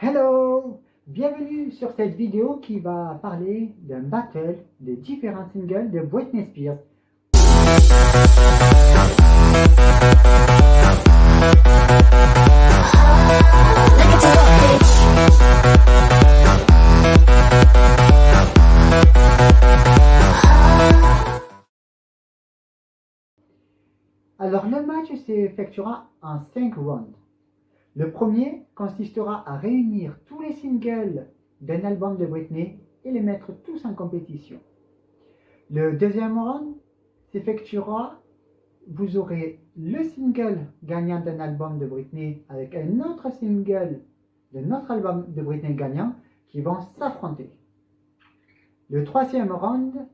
Hello! Bienvenue sur cette vidéo qui va parler d'un battle des différents singles de Britney Spears. Alors le match s'effectuera en 5 rounds. Le premier consistera à réunir tous les singles d'un album de Britney et les mettre tous en compétition. Le deuxième round s'effectuera, vous aurez le single gagnant d'un album de Britney avec un autre single d'un autre album de Britney gagnant qui vont s'affronter. Le troisième round,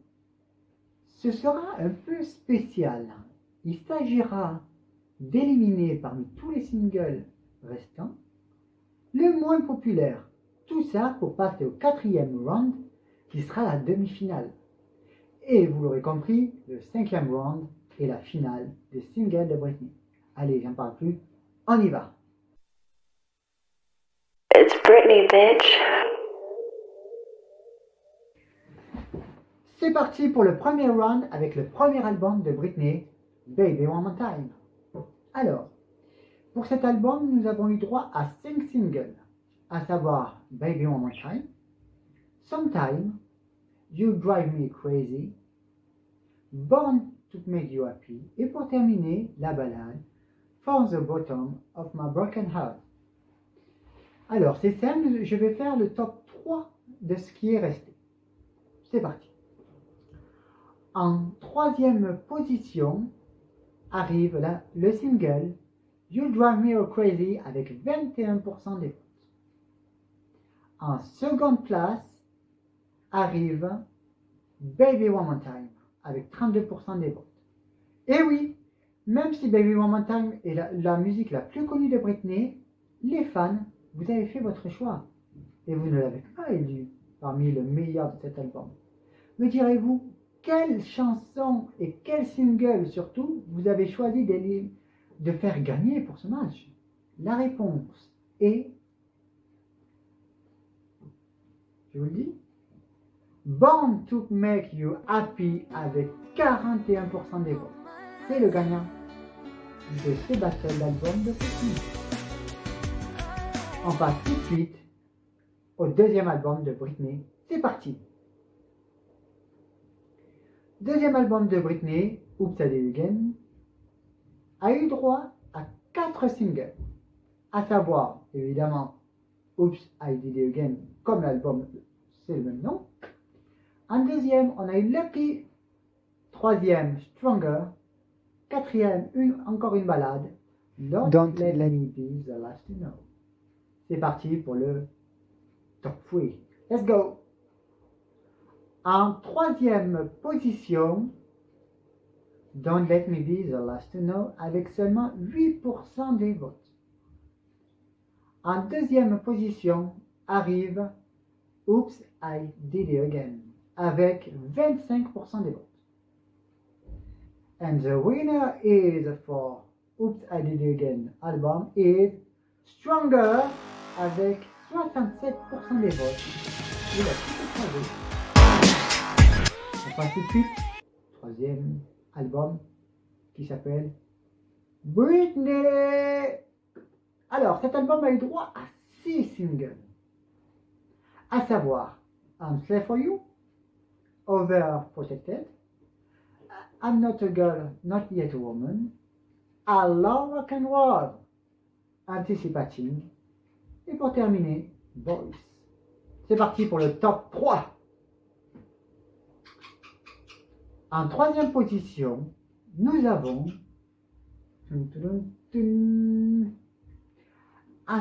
ce sera un peu spécial. Il s'agira d'éliminer parmi tous les singles restants le moins populaire. Tout ça pour passer au quatrième round qui sera la demi-finale. Et vous l'aurez compris, le cinquième round est la finale des singles de Britney. Allez, j'en parle plus, on y va. It's Britney, bitch. C'est parti pour le premier round avec le premier album de Britney, Baby One More Time. Alors, pour cet album, nous avons eu droit à 5 singles, à savoir Baby One More Time, Sometime, You Drive Me Crazy, Born to Make You Happy, et pour terminer, la ballade From the Bottom of My Broken Heart. Alors, c'est simple, je vais faire le top 3 de ce qui est resté. C'est parti. En troisième position arrive le single You Drive Me Crazy avec 21% des votes. En seconde place arrive Baby One More Time avec 32% des votes. Et oui, même si Baby One More Time est la musique la plus connue de Britney, les fans, vous avez fait votre choix et vous ne l'avez pas élu parmi le meilleur de cet album. Me direz-vous, quelle chanson et quel single surtout vous avez choisi de faire gagner pour ce match? La réponse est, je vous le dis, Born to Make You Happy avec 41% des votes. C'est le gagnant de ce battle d'album de Britney. On passe tout de suite au deuxième album de Britney. C'est parti! Deuxième album de Britney, Oops I Did It Again, a eu droit à 4 singles, à savoir, évidemment, Oops I Did It Again, comme l'album, c'est le même nom. En deuxième, on a eu Lucky. Troisième, Stronger. Quatrième, encore une ballade, Don't Let Me Be The Last to Know. C'est parti pour le top 3. Let's go! En troisième position, Don't Let Me Be The Last to Know avec seulement 8% des votes. En deuxième position arrive Oops I Did It Again avec 25% des votes. And the winner is for Oops I Did It Again album is Stronger avec 67% des votes. Il a tout écrasé. On passe tout de suite au troisième album qui s'appelle Britney. Alors, cet album a eu droit à 6 singles, à savoir I'm Slave For You, Overprotected, I'm Not a Girl, Not Yet a Woman, I Love Rock and Roll, Anticipating, et pour terminer, Voice. C'est parti pour le top 3. En troisième position, nous avons I'm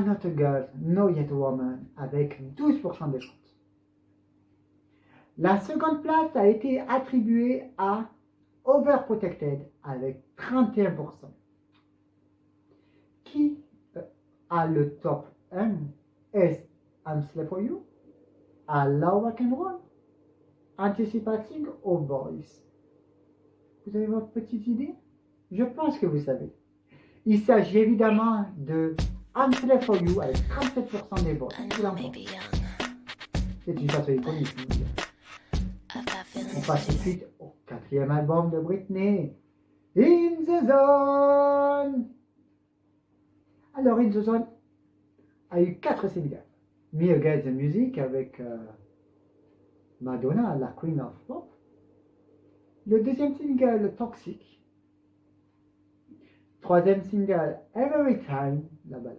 Not a Girl, Not Yet a Woman avec 12% des votes. La seconde place a été attribuée à Overprotected avec 31%. Qui a le top 1? Est-ce I'm Slave For You, I Love Rock and Roll, Anticipating ou Voice? Vous avez votre petite idée? Je pense que vous savez. Il s'agit évidemment de I'm Still For You avec 37% des votes. I Il know en I may faut. be young. C'est une chanson iconique. je veux dire. I've got On feelings passe tout de too. suite au quatrième album de Britney, In the Zone. Alors, In the Zone a eu 4 singles. Me Against the Music avec Madonna, la Queen of Pop. Le deuxième single, Toxic. Troisième single, Every Time, la balade.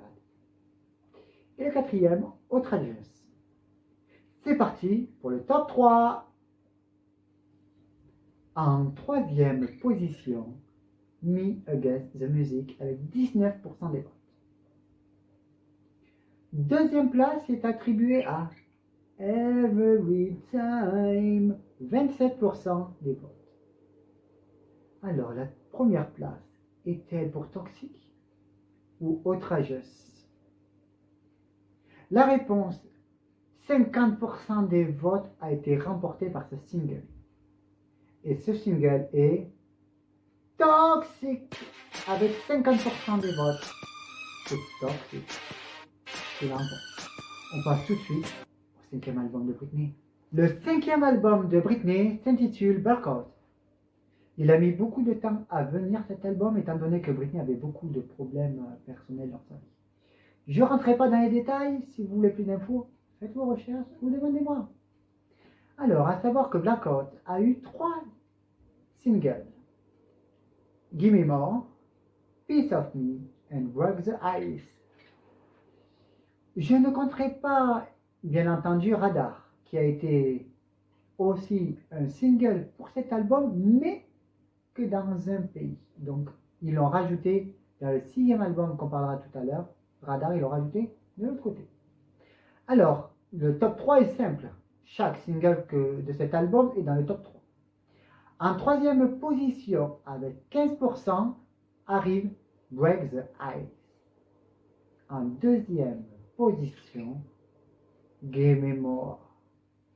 Et le quatrième, Outrageous. C'est parti pour le top 3. En troisième position, Me Against the Music avec 19% des votes. Deuxième place est attribuée à Every Time, 27% des votes. Alors, la première place est-elle pour Toxic ou Outrageous? La réponse, 50% des votes a été remporté par ce single. Et ce single est Toxic avec 50% des votes. C'est Toxic qui l'emporte. On passe tout de suite au cinquième album de Britney. Le cinquième album de Britney s'intitule Breakout. Il a mis beaucoup de temps à venir cet album étant donné que Britney avait beaucoup de problèmes personnels dans sa vie. Je ne rentrerai pas dans les détails, si vous voulez plus d'infos, faites vos recherches ou demandez-moi. Alors, à savoir que Blackout a eu 3 singles. Gimme More, Piece of Me and Break the Ice. Je ne compterai pas, bien entendu, Radar, qui a été aussi un single pour cet album, mais que dans un pays. Donc, ils l'ont rajouté dans le 6e album qu'on parlera tout à l'heure. Radar, ils l'ont rajouté de l'autre côté. Alors, le top 3 est simple. Chaque single de cet album est dans le top 3. En troisième position, avec 15%, arrive Break the Ice. En deuxième position, Gimme More,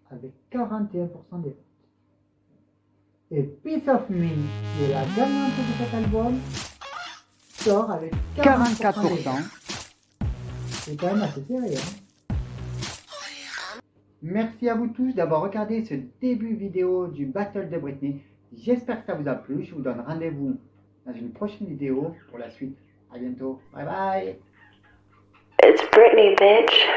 avec 41% des votes. Et Piece of Me, qui est la gagnante de cet album, sort avec 44%. des votes. C'est quand même assez serré. Merci à vous tous d'avoir regardé ce début vidéo du Battle de Britney. J'espère que ça vous a plu. Je vous donne rendez-vous dans une prochaine vidéo pour la suite. À bientôt. Bye bye. It's Britney, bitch.